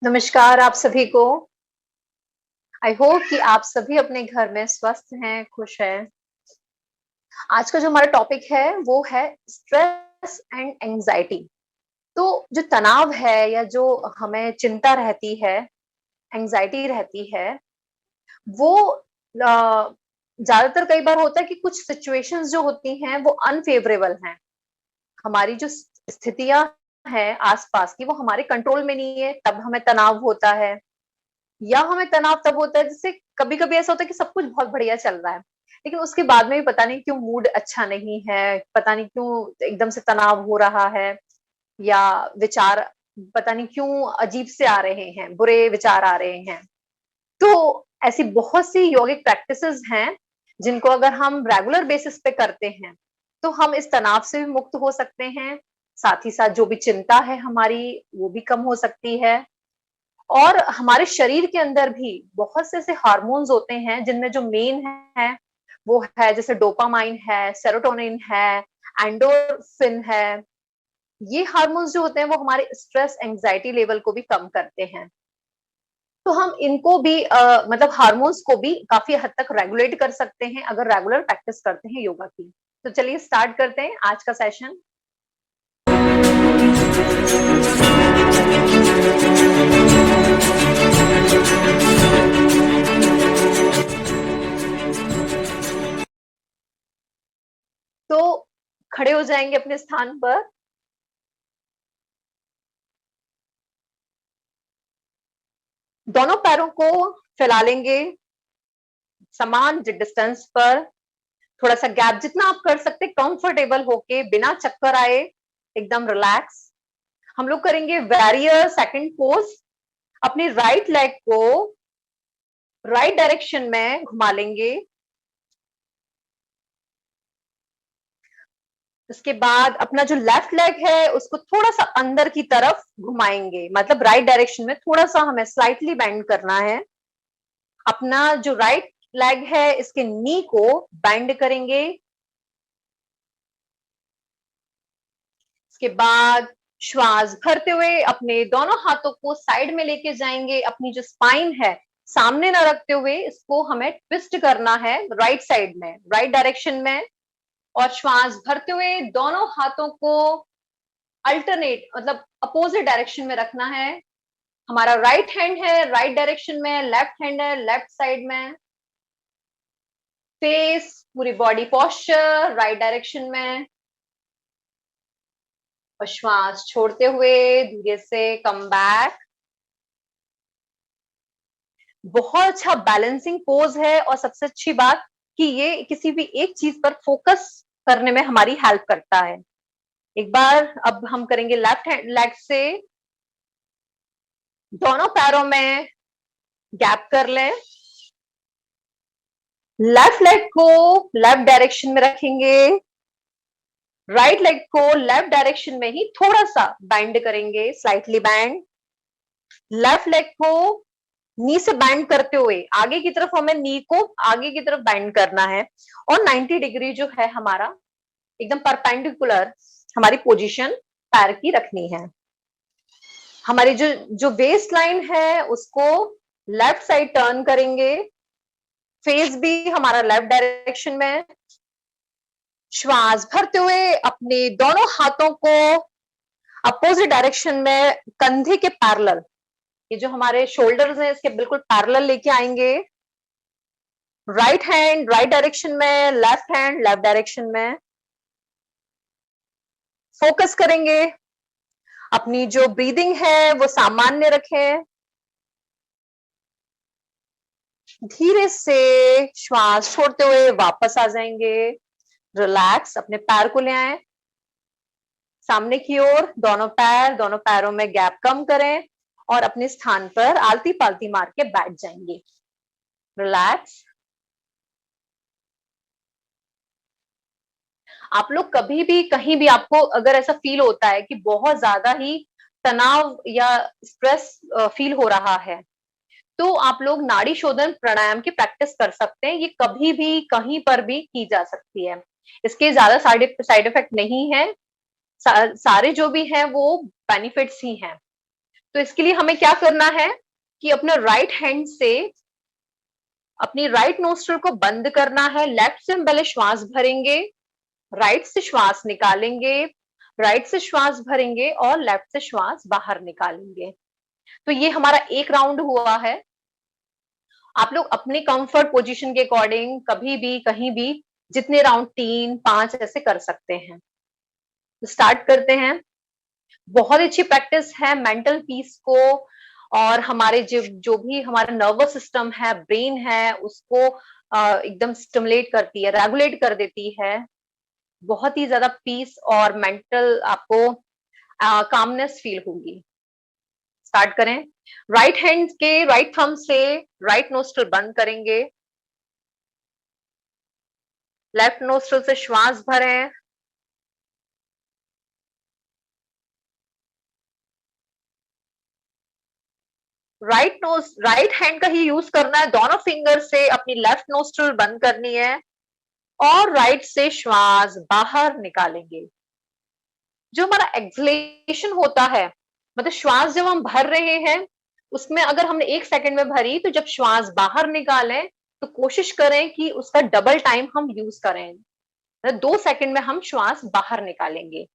नमस्कार आप सभी को। आई होप कि आप सभी अपने घर में स्वस्थ हैं, खुश हैं। आज का जो हमारा टॉपिक है वो है स्ट्रेस एंड एंजाइटी। तो जो तनाव है या जो हमें चिंता रहती है, एंजाइटी रहती है, वो ज़्यादातर कई बार होता है कि कुछ सिचुएशंस जो होती हैं वो अनफेवरेबल हैं। हमारी जो स्थितियाँ हैं आस-पास की वो हमारे कंट्रोल में नहीं है, तब हमें तनाव होता है। या हमें तनाव तब होता है जैसे कभी-कभी ऐसा होता है कि सब कुछ बहुत बढ़िया चल रहा है, लेकिन उसके बाद में भी पता नहीं क्यों मूड अच्छा नहीं है, पता नहीं क्यों एकदम से तनाव हो रहा है या विचार पता नहीं क्यों अजीब से आ रहे हैं, बुरे विचार आ रहे हैं। तो ऐसी बहुत सी यौगिक प्रैक्टिसेज़ हैं, जिनको अगर हम रेगुलर बेसिस पे करते हैं, तो हम इस तनाव से भी मुक्त हो सकते हैं। साथ ही साथ जो भी चिंता है हमारी, वो भी कम हो सकती है। और हमारे शरीर के अंदर भी बहुत से ऐसे हार्मोन्स होते हैं जिनमें जो मेन है वो है जैसे डोपामाइन है, सेरोटोनिन है, एंडोर्फिन है। ये हार्मोन्स जो होते हैं वो हमारे स्ट्रेस एंजाइटी लेवल को भी कम करते हैं। तो हम इनको भी मतलब हार्मोन्स को भी काफी हद तक रेगुलेट कर सकते हैं अगर रेगुलर प्रैक्टिस करते हैं योगा की। तो चलिए स्टार्ट करते हैं आज का सेशन। तो खड़े हो जाएंगे अपने स्थान पर। दोनों पैरों को फैला लेंगे समान डिस्टेंस पर। थोड़ा सा गैप जितना आप कर सकते कंफर्टेबल होके बिना चक्कर आए, एकदम रिलैक्स। हम लोग करेंगे वैरियर सेकंड पोज। अपनी राइट लेग को राइट डायरेक्शन में घुमा लेंगे। उसके बाद अपना जो लेफ्ट लेग है उसको थोड़ा सा अंदर की तरफ घुमाएंगे, मतलब राइट डायरेक्शन में थोड़ा सा हमें स्लाइटली बेंड करना है। अपना जो राइट लेग है इसके नी को बेंड करेंगे। इसके बाद श्वास भरते हुए अपने दोनों हाथों को साइड में लेके जाएंगे। अपनी जो स्पाइन है सामने ना रखते हुए इसको हमें ट्विस्ट करना है राइट साइड में, राइट डायरेक्शन में। और श्वास भरते हुए दोनों हाथों को अल्टरनेट मतलब अपोजिट डायरेक्शन में रखना है। हमारा राइट हैंड है राइट डायरेक्शन में, लेफ्ट हैंड है लेफ्ट साइड में। फेस पूरी बॉडी पोस्चर राइट डायरेक्शन में। और श्वास छोड़ते हुए धीरे से कम बैक। बहुत अच्छा बैलेंसिंग पोज है और सबसे अच्छी बात कि ये किसी भी एक चीज पर फोकस करने में हमारी हेल्प करता है। एक बार अब हम करेंगे लेफ्ट हैंड लेग से। दोनों पैरों में गैप कर लें। लेफ्ट लेग को लेफ्ट डायरेक्शन में रखेंगे। राइट लेग को लेफ्ट डायरेक्शन में ही थोड़ा सा बैंड करेंगे, स्लाइटली बैंड। लेफ्ट लेग को नी से बैंड करते हुए आगे की तरफ, हमें नी को आगे की तरफ बैंड करना है। और 90 डिग्री जो है हमारा एकदम परपेंडिकुलर हमारी पोजीशन पैर की रखनी है। हमारी जो जो वेस्ट लाइन है उसको लेफ्ट साइड टर्न करेंगे। फेस भी हमारा लेफ्ट डायरेक्शन में। श्वास भरते हुए अपने दोनों हाथों को अपोजिट डायरेक्शन में कंधे के पैरेलल, ये जो हमारे शोल्डर्स हैं इसके बिल्कुल पैरेलल लेके आएंगे। राइट हैंड राइट डायरेक्शन में, लेफ्ट हैंड लेफ्ट डायरेक्शन में। फोकस करेंगे। अपनी जो ब्रीदिंग है वो सामान्य रखें। धीरे से श्वास छोड़ते हुए वापस आ जाएंगे। रिलैक्स अपने पैर को ले आए सामने की ओर। दोनों पैरों में गैप कम करें और अपने स्थान पर आलती पालती मार के बैठ जाएंगे। रिलैक्स। आप लोग कभी भी कहीं भी आपको अगर ऐसा फील होता है कि बहुत ज्यादा ही तनाव या स्ट्रेस फील हो रहा है, तो आप लोग नाड़ी शोधन प्राणायाम की प्रैक्टिस कर सकते हैं। ये कभी भी कहीं पर भी की जा सकती है। इसके ज्यादा साइड इफेक्ट नहीं है। सारे जो भी हैं वो बेनिफिट्स ही हैं। तो इसके लिए हमें क्या करना है कि अपने राइट हैंड से अपनी राइट नोस्ट्रल को बंद करना है, लेफ्ट से हम पहले श्वास भरेंगे, राइट से श्वास निकालेंगे, राइट से श्वास भरेंगे और लेफ्ट से श्वास बाहर निकालेंगे। तो ये हमारा एक राउंड हुआ है। आप लोग अपने कंफर्ट पोजीशन के अकॉर्डिंग कभी भी कहीं भी जितने राउंड 3, 5 ऐसे कर सकते हैं। तो स्टार्ट करते हैं। बहुत अच्छी प्रैक्टिस है मेंटल पीस को और हमारे जो भी हमारा नर्वस सिस्टम है, ब्रेन है, उसको एकदम स्टिमुलेट करती है, रेगुलेट कर देती है। बहुत ही ज्यादा पीस और मेंटल आपको कामनेस फील होगी। स्टार्ट करें। राइट हैंड के राइट थंब से राइट नोस्ट्रल बंद करेंगे, लेफ्ट नोस्ट्रल से श्वास भरें, राइट हैंड का ही यूज करना है, दोनों फिंगर से अपनी लेफ्ट नोस्ट्रल बंद करनी है और राइट से श्वास बाहर निकालेंगे। जो हमारा एक्सलेशन होता है, मतलब श्वास जब हम भर रहे हैं उसमें अगर हमने 1 सेकंड में भरी, तो जब श्वास बाहर निकालें तो कोशिश करें कि उसका डबल टाइम हम यूज करें, मतलब 2 सेकंड में हम श्वास बाहर निकालेंगे।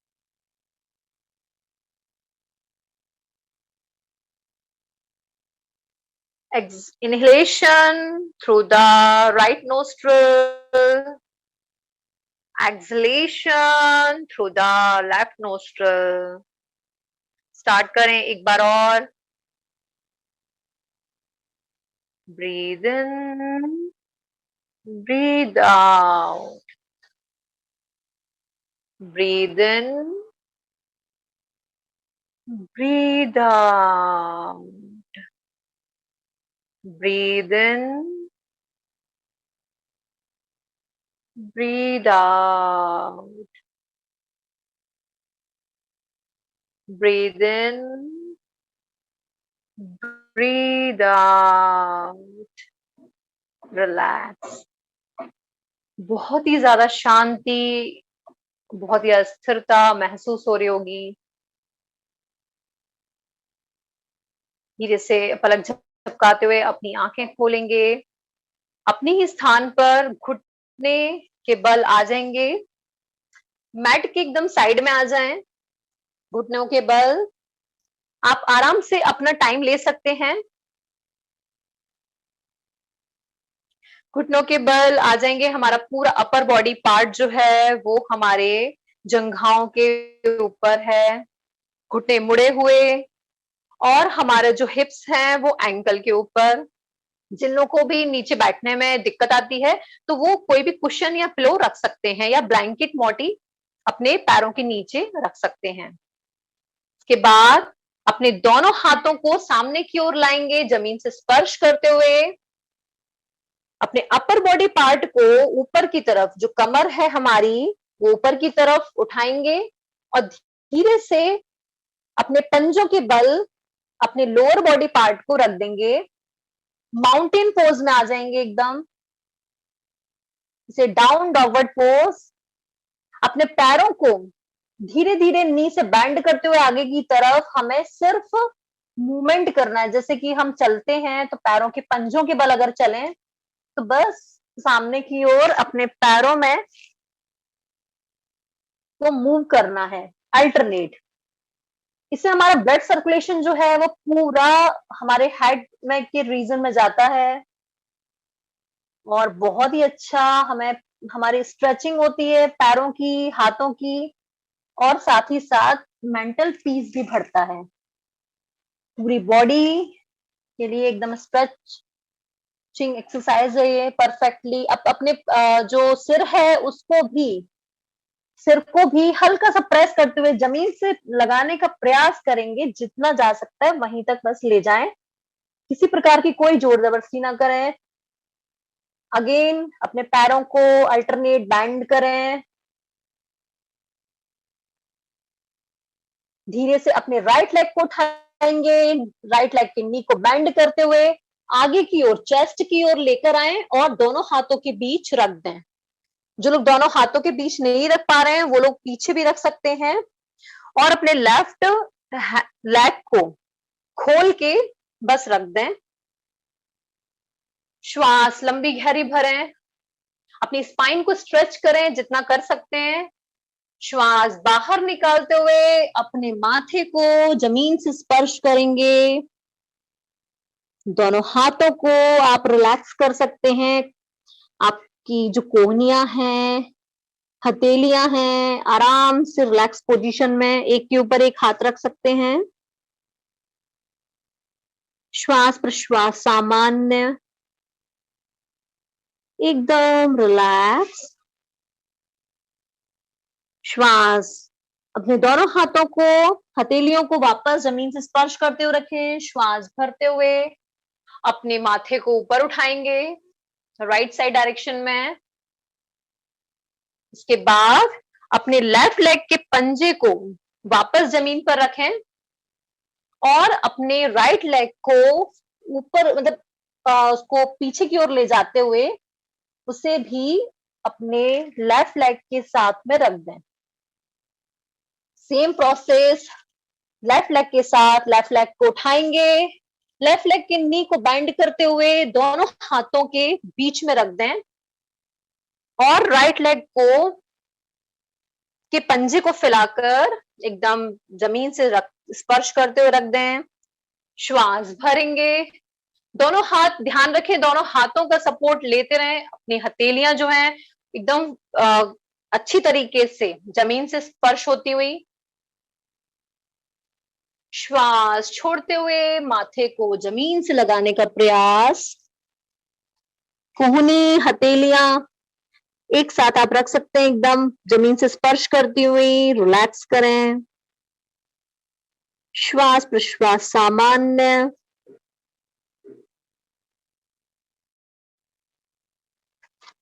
Inhalation through the right nostril, exhalation through the left nostril. Start करें एक बार और। Breathe in, breathe out. Breathe in, breathe out. Breathe in, breathe out. Breathe in, breathe out. Relax. बहुत ही ज्यादा शांति, बहुत ही अस्थिरता महसूस हो रही होगी। धीरे से पलक झपकाते हुए अपनी आंखें खोलेंगे। अपने ही स्थान पर घुटने के बल आ जाएंगे, मैट के एकदम साइड में आ जाएं, घुटनों के बल। आप आराम से अपना टाइम ले सकते हैं। घुटनों के बल आ जाएंगे। हमारा पूरा अपर बॉडी पार्ट जो है वो हमारे जंघाओं के ऊपर है, घुटने मुड़े हुए, और हमारे जो हिप्स हैं वो एंकल के ऊपर। जिन लोगों को भी नीचे बैठने में दिक्कत आती है तो वो कोई भी कुशन या पिलो रख सकते हैं या ब्लैंकेट मोटी अपने पैरों के नीचे रख सकते हैं। इसके बाद अपने दोनों हाथों को सामने की ओर लाएंगे, जमीन से स्पर्श करते हुए अपने अपर बॉडी पार्ट को ऊपर की तरफ, जो कमर है हमारी, वो ऊपर की तरफ उठाएंगे और धीरे से अपने पंजों के बल अपने लोअर बॉडी पार्ट को रख देंगे। माउंटेन पोज में आ जाएंगे एकदम, इसे डाउन डॉगवर्ड पोज। अपने पैरों को धीरे धीरे नी से बैंड करते हुए आगे की तरफ हमें सिर्फ मूवमेंट करना है। जैसे कि हम चलते हैं तो पैरों के पंजों के बल अगर चलें तो बस सामने की ओर अपने पैरों में वो मूव करना है, अल्टरनेट। इससे हमारा ब्लड सर्कुलेशन जो है वो पूरा हमारे हेड में के रीजन में जाता है और बहुत ही अच्छा हमें हमारी स्ट्रेचिंग होती है पैरों की, हाथों की, और साथ ही साथ मेंटल पीस भी बढ़ता है। पूरी बॉडी के लिए एकदम स्ट्रेचिंग एक्सरसाइज है ये परफेक्टली। अब अपने जो सिर को भी हल्का सा प्रेस करते हुए जमीन से लगाने का प्रयास करेंगे, जितना जा सकता है वहीं तक बस ले जाएं, किसी प्रकार की कोई जोर जबरदस्ती ना करें। अगेन अपने पैरों को अल्टरनेट बैंड करें। धीरे से अपने राइट लेग को उठाएंगे, राइट लेग के नी को बैंड करते हुए आगे की ओर, चेस्ट की ओर लेकर आए और दोनों हाथों के बीच रख दें। जो लोग दोनों हाथों के बीच नहीं रख पा रहे हैं वो लोग पीछे भी रख सकते हैं और अपने लेफ्ट लेग को खोल के बस रख दें। श्वास लंबी गहरी भरें, अपनी स्पाइन को स्ट्रेच करें जितना कर सकते हैं। श्वास बाहर निकालते हुए अपने माथे को जमीन से स्पर्श करेंगे। दोनों हाथों को आप रिलैक्स कर सकते हैं। आपकी जो कोहनियां हैं, हथेलियां हैं, आराम से रिलैक्स पोजीशन में एक के ऊपर एक हाथ रख सकते हैं। श्वास प्रश्वास सामान्य, एकदम रिलैक्स। श्वास अपने दोनों हाथों को, हथेलियों को वापस जमीन से स्पर्श करते हुए रखें। श्वास भरते हुए अपने माथे को ऊपर उठाएंगे राइट साइड डायरेक्शन में। इसके बाद अपने लेफ्ट लेग के पंजे को वापस जमीन पर रखें और अपने राइट लेग को ऊपर मतलब उसको पीछे की ओर ले जाते हुए उसे भी अपने लेफ्ट लेग के साथ में रख दें। सेम प्रोसेस लेफ्ट लेग के साथ। लेफ्ट लेग को उठाएंगे, लेफ्ट लेग के नी को बेंड करते हुए दोनों हाथों के बीच में रख दें और राइट लेग को के पंजे को फैलाकर एकदम जमीन से स्पर्श करते हुए रख दें। श्वास भरेंगे, दोनों हाथ ध्यान रखें, दोनों हाथों का सपोर्ट लेते रहें। अपनी हथेलियां जो हैं एकदम अच्छी तरीके से जमीन से स्पर्श होती हुई। श्वास छोड़ते हुए माथे को जमीन से लगाने का प्रयास। कोहनी हथेलियां एक साथ आप रख सकते हैं, एकदम जमीन से स्पर्श करती हुई। रिलैक्स करें। श्वास प्रश्वास सामान्य।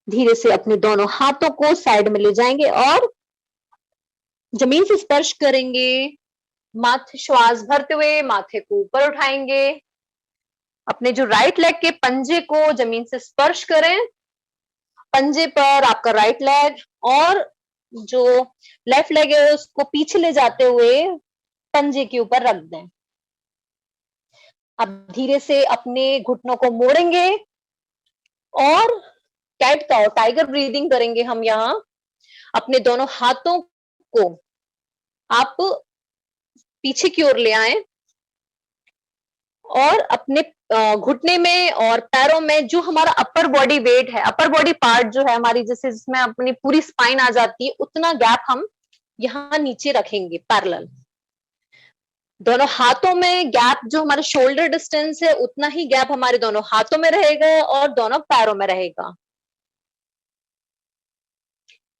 धीरे से अपने दोनों हाथों को साइड में ले जाएंगे और जमीन से स्पर्श करेंगे। माथे श्वास भरते हुए माथे को ऊपर उठाएंगे। अपने जो राइट लेग के पंजे को जमीन से स्पर्श करें। पंजे पर आपका राइट लेग और जो लेफ्ट लेग है उसको पीछे ले जाते हुए पंजे के ऊपर रख दें। अब धीरे से अपने घुटनों को मोड़ेंगे और कैट काउ टाइगर ब्रीदिंग करेंगे हम यहाँ। अपने दोनों हाथों को आप पीछे की ओर ले आए और अपने घुटने में और पैरों में जो हमारा अपर बॉडी वेट है, अपर बॉडी पार्ट जो है हमारी, जैसे जिसमें अपनी पूरी स्पाइन आ जाती है, उतना गैप हम यहाँ नीचे रखेंगे पैरेलल। दोनों हाथों में गैप जो हमारे शोल्डर डिस्टेंस है उतना ही गैप हमारे दोनों हाथों में रहेगा और दोनों पैरों में रहेगा।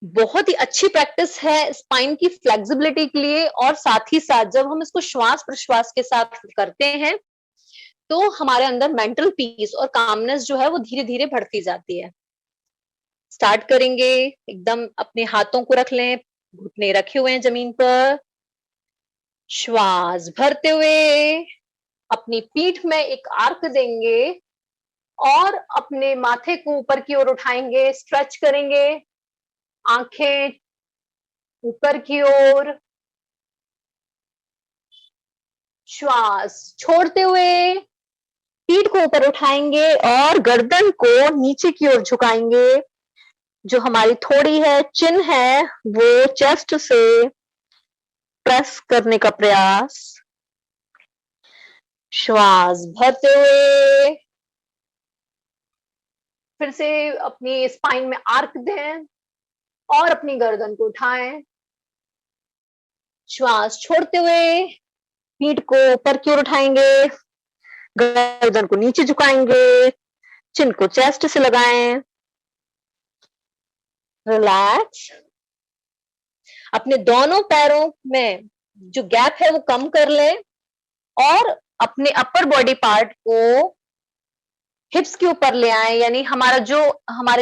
बहुत ही अच्छी प्रैक्टिस है स्पाइन की फ्लेक्सिबिलिटी के लिए और साथ ही साथ जब हम इसको श्वास प्रश्वास के साथ करते हैं तो हमारे अंदर मेंटल पीस और कामनेस जो है वो धीरे धीरे बढ़ती जाती है। स्टार्ट करेंगे, एकदम अपने हाथों को रख लें, घुटने रखे हुए हैं जमीन पर। श्वास भरते हुए अपनी पीठ में एक आर्क देंगे और अपने माथे को ऊपर की ओर उठाएंगे, स्ट्रेच करेंगे, आंखें ऊपर की ओर। श्वास छोड़ते हुए पीठ को ऊपर उठाएंगे और गर्दन को नीचे की ओर झुकाएंगे। जो हमारी थोड़ी है, चिन है, वो चेस्ट से प्रेस करने का प्रयास। श्वास भरते हुए फिर से अपनी स्पाइन में आर्क दें और अपनी गर्दन को उठाएं। श्वास छोड़ते हुए पीठ को ऊपर की ओर उठाएंगे, गर्दन को नीचे झुकाएंगे, चिन को चेस्ट से लगाएं। रिलैक्स। अपने दोनों पैरों में जो गैप है वो कम कर लें और अपने अपर बॉडी पार्ट को हिप्स के ऊपर ले आए, यानी हमारे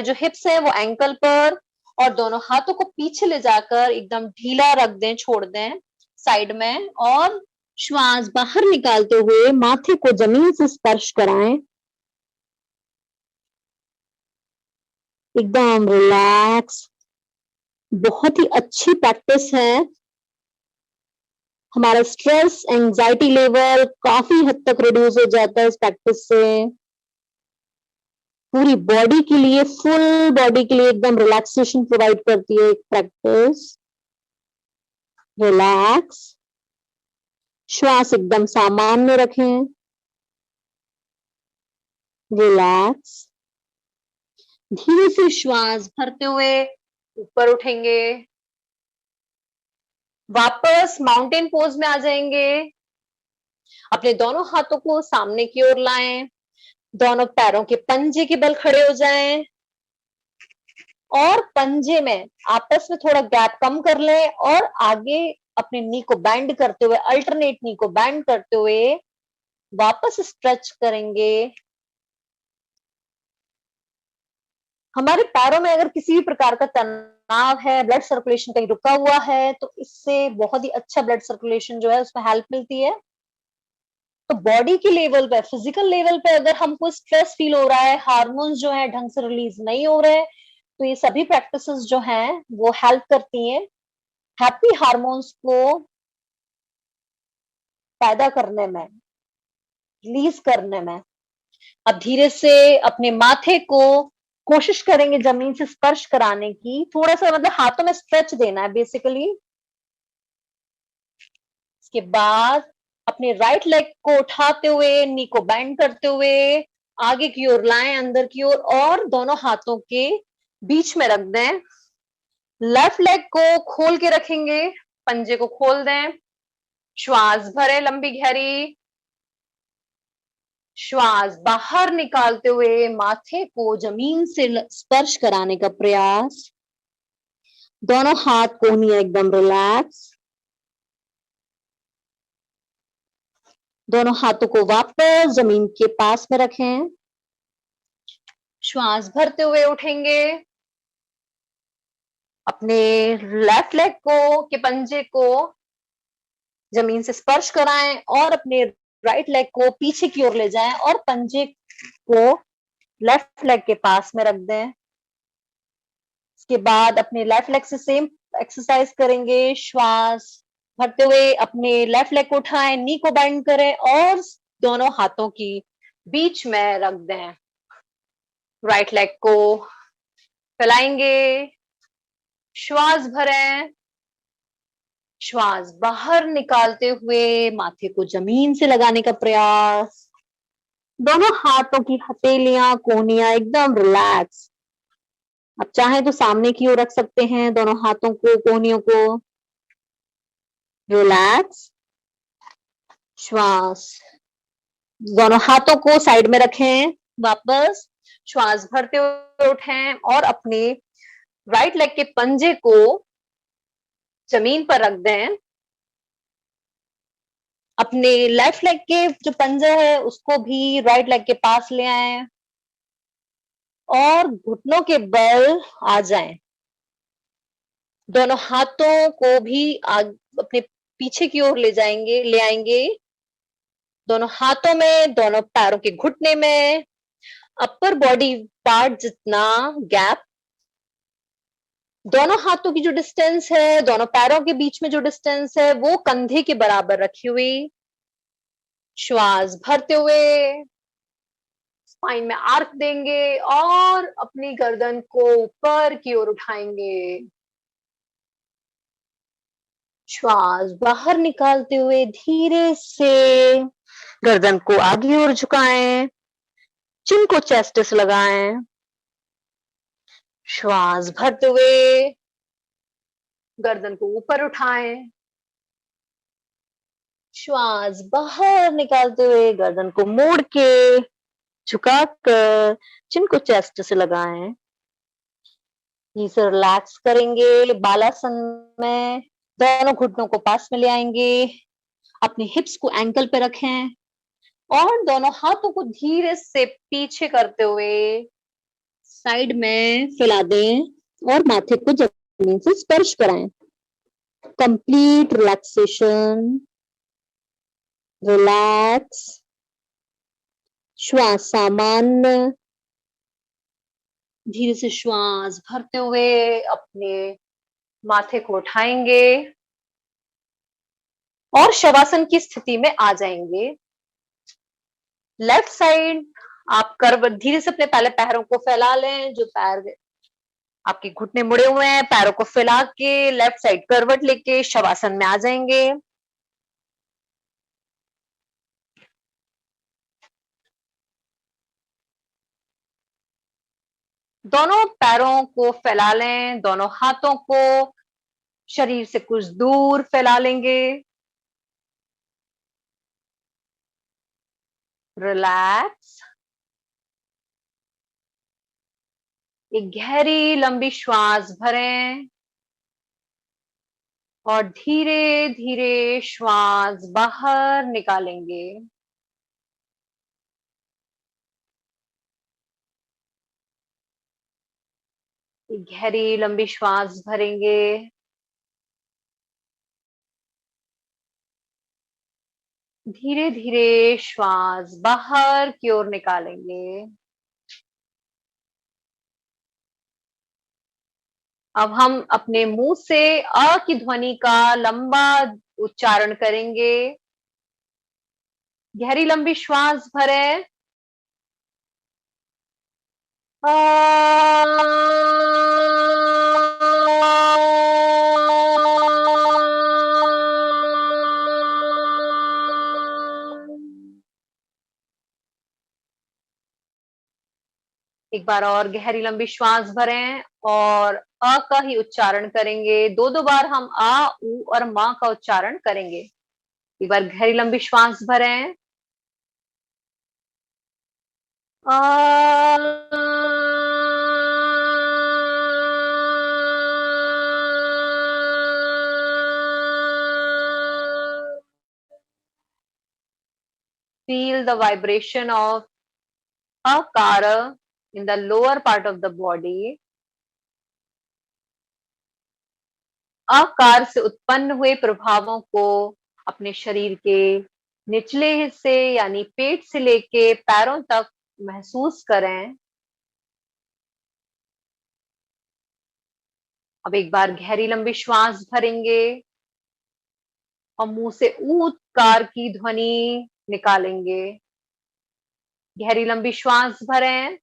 जो हिप्स है वो एंकल पर, और दोनों हाथों को पीछे ले जाकर एकदम ढीला रख दें, छोड़ दें साइड में और श्वास बाहर निकालते हुए माथे को जमीन से स्पर्श कराएं। एकदम रिलैक्स। बहुत ही अच्छी प्रैक्टिस है। हमारा स्ट्रेस, एंजाइटी लेवल काफी हद तक रिड्यूस हो जाता है इस प्रैक्टिस से। पूरी बॉडी के लिए, फुल बॉडी के लिए एकदम रिलैक्सेशन प्रोवाइड करती है एक प्रैक्टिस। रिलैक्स, श्वास एकदम सामान्य रखें। रिलैक्स, धीरे से श्वास भरते हुए ऊपर उठेंगे, वापस माउंटेन पोज में आ जाएंगे। अपने दोनों हाथों को सामने की ओर लाएं, दोनों पैरों के पंजे के बल खड़े हो जाएं और पंजे में आपस में थोड़ा गैप कम कर लें और आगे अपने नी को बैंड करते हुए, अल्टरनेट नी को बैंड करते हुए वापस स्ट्रेच करेंगे। हमारे पैरों में अगर किसी भी प्रकार का तनाव है, ब्लड सर्कुलेशन कहीं रुका हुआ है, तो इससे बहुत ही अच्छा ब्लड सर्कुलेशन जो है उसमें हेल्प मिलती है। तो बॉडी के लेवल पे, फिजिकल लेवल पे अगर हमको स्ट्रेस फील हो रहा है, हार्मोन्स जो है ढंग से रिलीज नहीं हो रहे, तो ये सभी प्रैक्टिसेस जो हैं वो हेल्प करती हैं हैप्पी हार्मोन्स को पैदा करने में, रिलीज करने में। अब धीरे से अपने माथे को कोशिश करेंगे जमीन से स्पर्श कराने की, थोड़ा सा मतलब हाथों में स्ट्रेच देना है बेसिकली। इसके बाद अपने राइट लेग को उठाते हुए, नी को बेंड करते हुए आगे की ओर लाएं, अंदर की ओर, और दोनों हाथों के बीच में रख दें। लेफ्ट लेग को खोल के रखेंगे, पंजे को खोल दें, श्वास भरें लंबी गहरी, श्वास बाहर निकालते हुए माथे को जमीन से स्पर्श कराने का प्रयास। दोनों हाथ कोहनियां एकदम रिलैक्स। दोनों हाथों को वापस जमीन के पास में रखें। श्वास भरते हुए उठेंगे, अपने लेफ्ट लेग को के पंजे को जमीन से स्पर्श कराएं और अपने राइट लेग को पीछे की ओर ले जाएं और पंजे को लेफ्ट लेग के पास में रख दें। इसके बाद अपने लेफ्ट लेग से सेम एक्सरसाइज करेंगे। श्वास भरते हुए अपने लेफ्ट लेग को उठाएं, नी को बेंड करें और दोनों हाथों की बीच में रख दें। राइट लेग को फैलाएंगे, श्वास भरें, श्वास बाहर निकालते हुए माथे को जमीन से लगाने का प्रयास। दोनों हाथों की हथेलियां, कोहनियां एकदम रिलैक्स। आप चाहें तो सामने की ओर रख सकते हैं दोनों हाथों को, कोहनियों को। रिलैक्स, श्वास, दोनों हाथों को साइड में रखें, वापस श्वास भरते हुए उठें और अपने राइट लेग के पंजे को जमीन पर रख दें। अपने लेफ्ट लेग के जो पंजा है उसको भी राइट लेग के पास ले आए और घुटनों के बल आ जाएं। दोनों हाथों को भी अपने पीछे की ओर ले आएंगे। दोनों हाथों में, दोनों पैरों के घुटने में अपर बॉडी पार्ट जितना गैप, दोनों हाथों की जो डिस्टेंस है, दोनों पैरों के बीच में जो डिस्टेंस है वो कंधे के बराबर रखी हुई। श्वास भरते हुए स्पाइन में आर्क देंगे और अपनी गर्दन को ऊपर की ओर उठाएंगे। श्वास बाहर निकालते हुए धीरे से गर्दन को आगे और झुकाएं, चिन को चेस्ट से लगाएं। श्वास भरते हुए गर्दन को ऊपर उठाएं, श्वास बाहर निकालते हुए गर्दन को मोड़ के झुकाकर चिन को चेस्ट से लगाएं। से रिलैक्स करेंगे। बालासन में दोनों घुटनों को पास में ले आएंगे, अपने हिप्स को एंकल पे रखें और दोनों हाथों को धीरे से पीछे करते हुए साइड में फैला दें और माथे को जमीन से स्पर्श कराएं। Complete relaxation. रिलैक्स, श्वास सामान्य। धीरे से श्वास भरते हुए अपने माथे को उठाएंगे, और शवासन की स्थिति में आ जाएंगे। लेफ्ट साइड आप कर्व धीरे से अपने पहले पैरों को फैला लें, जो पैर आपके घुटने मुड़े हुए हैं, पैरों को फैला के लेफ्ट साइड करवट लेके शवासन में आ जाएंगे। दोनों पैरों को फैला लें, दोनों हाथों को शरीर से कुछ दूर फैला लेंगे। रिलैक्स। एक गहरी लंबी श्वास भरें और धीरे धीरे श्वास बाहर निकालेंगे। एक गहरी लंबी श्वास भरेंगे, धीरे धीरे श्वास बाहर की ओर निकालेंगे। अब हम अपने मुंह से अ की ध्वनि का लंबा उच्चारण करेंगे। गहरी लंबी श्वास भरें। एक बार और गहरी लंबी श्वास भरें और अ का ही उच्चारण करेंगे। दो दो बार हम आ, उ और मां का उच्चारण करेंगे। एक बार गहरी लंबी श्वास भरें। Feel the vibration of akara in the lower part of the body. आकार से उत्पन्न हुए प्रभावों को अपने शरीर के निचले हिस्से यानी पेट से लेके पैरों तक महसूस करें। अब एक बार गहरी लंबी श्वास भरेंगे और मुंह से ऊकार की ध्वनि निकालेंगे। गहरी लंबी श्वास भरें।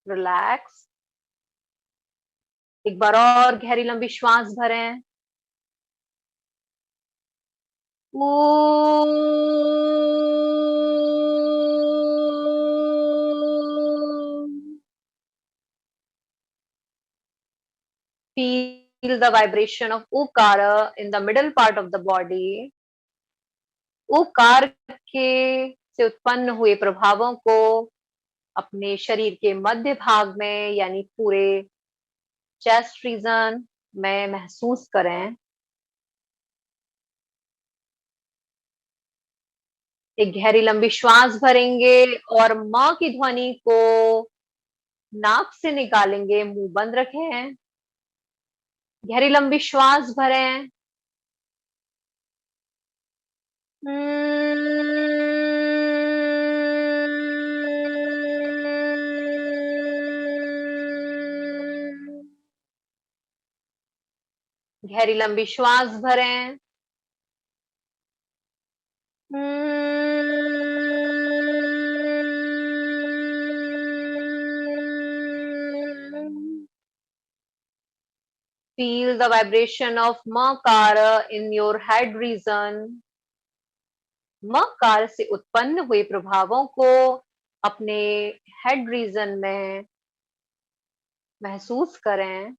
रिलैक्स। एक बार और गहरी लंबी श्वास भरें। Feel the vibration of Ukara in the middle part of the body. उकार के से उत्पन्न हुए प्रभावों को अपने शरीर के मध्य भाग में यानी पूरे चेस्ट रीजन में महसूस करें। एक गहरी लंबी श्वास भरेंगे और मां की ध्वनि को नाक से निकालेंगे। मुंह बंद रखें। गहरी लंबी श्वास भरें। गहरी लंबी श्वास भरें। Feel the vibration of Makara in your head region. मकार से उत्पन्न हुए प्रभावों को अपने हेड रीजन में महसूस करें।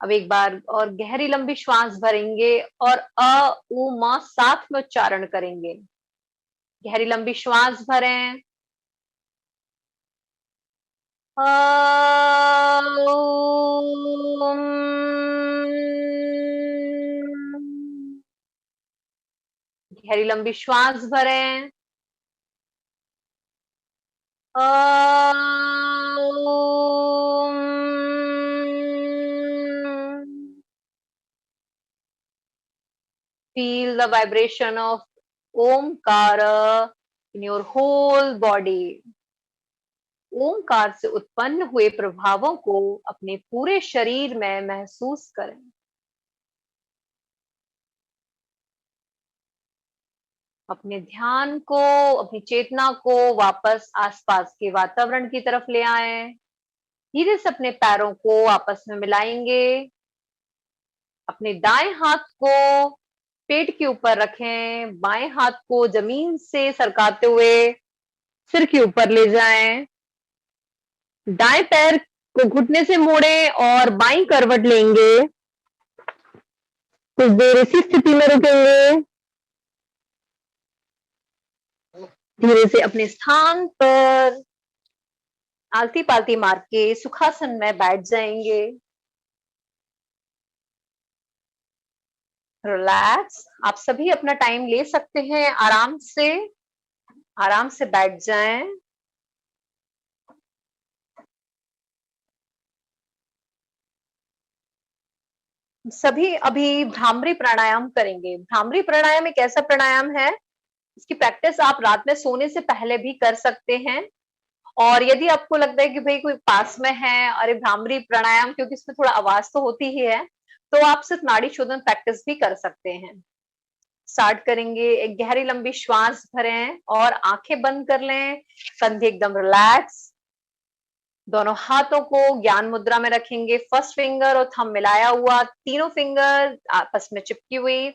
अब एक बार और गहरी लंबी श्वास भरेंगे और अ उ म साथ में उच्चारण करेंगे। गहरी लंबी श्वास भरें। गहरी लंबी श्वास भरें। Feel the vibration of Omkara in your whole body. Omkar से उत्पन्न हुए प्रभावों को अपने पूरे शरीर में महसूस करें। अपने ध्यान को, अपनी चेतना को वापस आसपास के वातावरण की तरफ ले आएं। धीरे से अपने पैरों को आपस में मिलाएंगे। अपने दाएं हाथ को पेट के ऊपर रखें, बाएं हाथ को जमीन से सरकाते हुए सिर के ऊपर ले जाएं। दाएं पैर को घुटने से मोड़ें और बाईं करवट लेंगे। कुछ देर इसी स्थिति में रुकेंगे। धीरे से अपने स्थान पर आलती पालती मार के सुखासन में बैठ जाएंगे। रिलैक्स। आप सभी अपना टाइम ले सकते हैं, आराम से बैठ जाएं। सभी अभी भ्रामरी प्राणायाम करेंगे। भ्रामरी प्राणायाम एक ऐसा प्राणायाम है, इसकी प्रैक्टिस आप रात में सोने से पहले भी कर सकते हैं। और यदि आपको लगता है कि भाई कोई पास में है, अरे भ्रामरी प्राणायाम क्योंकि इसमें थोड़ा आवाज तो होती ही है, तो आप सिर्फ नाड़ी शोधन प्रैक्टिस भी कर सकते हैं। स्टार्ट करेंगे। एक गहरी लंबी श्वास भरें और आंखें बंद कर लें। कंधे एकदम रिलैक्स। दोनों हाथों को ज्ञान मुद्रा में रखेंगे। फर्स्ट फिंगर और थंब मिलाया हुआ, तीनों फिंगर आपस में चिपकी हुई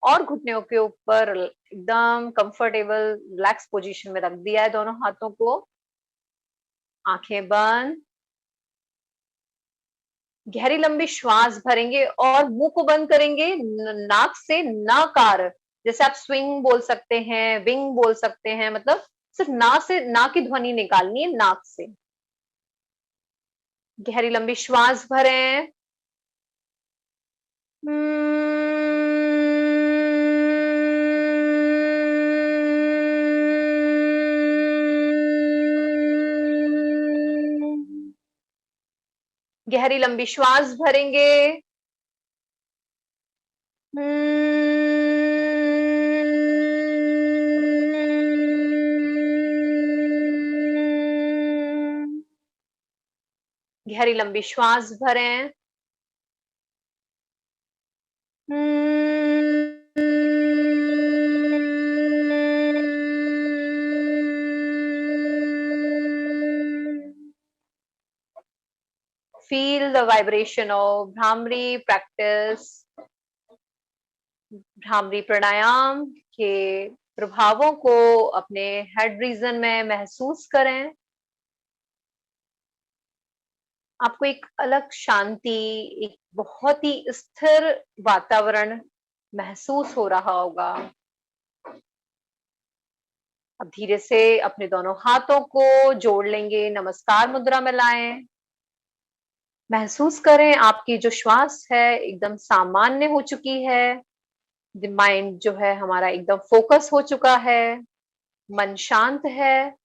और घुटनों के ऊपर एकदम कंफर्टेबल रिलैक्स पोजीशन में रख दिया है दोनों हाथों को। आंखें बंद। गहरी लंबी श्वास भरेंगे और मुंह को बंद करेंगे। नाक से नकार, जैसे आप स्विंग बोल सकते हैं, विंग बोल सकते हैं, मतलब सिर्फ ना से ना की ध्वनि निकालनी है, नाक से। गहरी लंबी श्वास भरें। गहरी लंबी श्वास भरेंगे। गहरी लंबी श्वास भरें। Feel the vibration of Bhramari practice. भ्रामरी प्राणायाम के प्रभावों को अपने हेड रीजन में महसूस करें। आपको एक अलग शांति, एक बहुत ही स्थिर वातावरण महसूस हो रहा होगा। अब धीरे से अपने दोनों हाथों को जोड़ लेंगे, नमस्कार मुद्रा में लाएं। महसूस करें आपकी जो श्वास है एकदम सामान्य हो चुकी है। माइंड जो है हमारा एकदम फोकस हो चुका है। मन शांत है।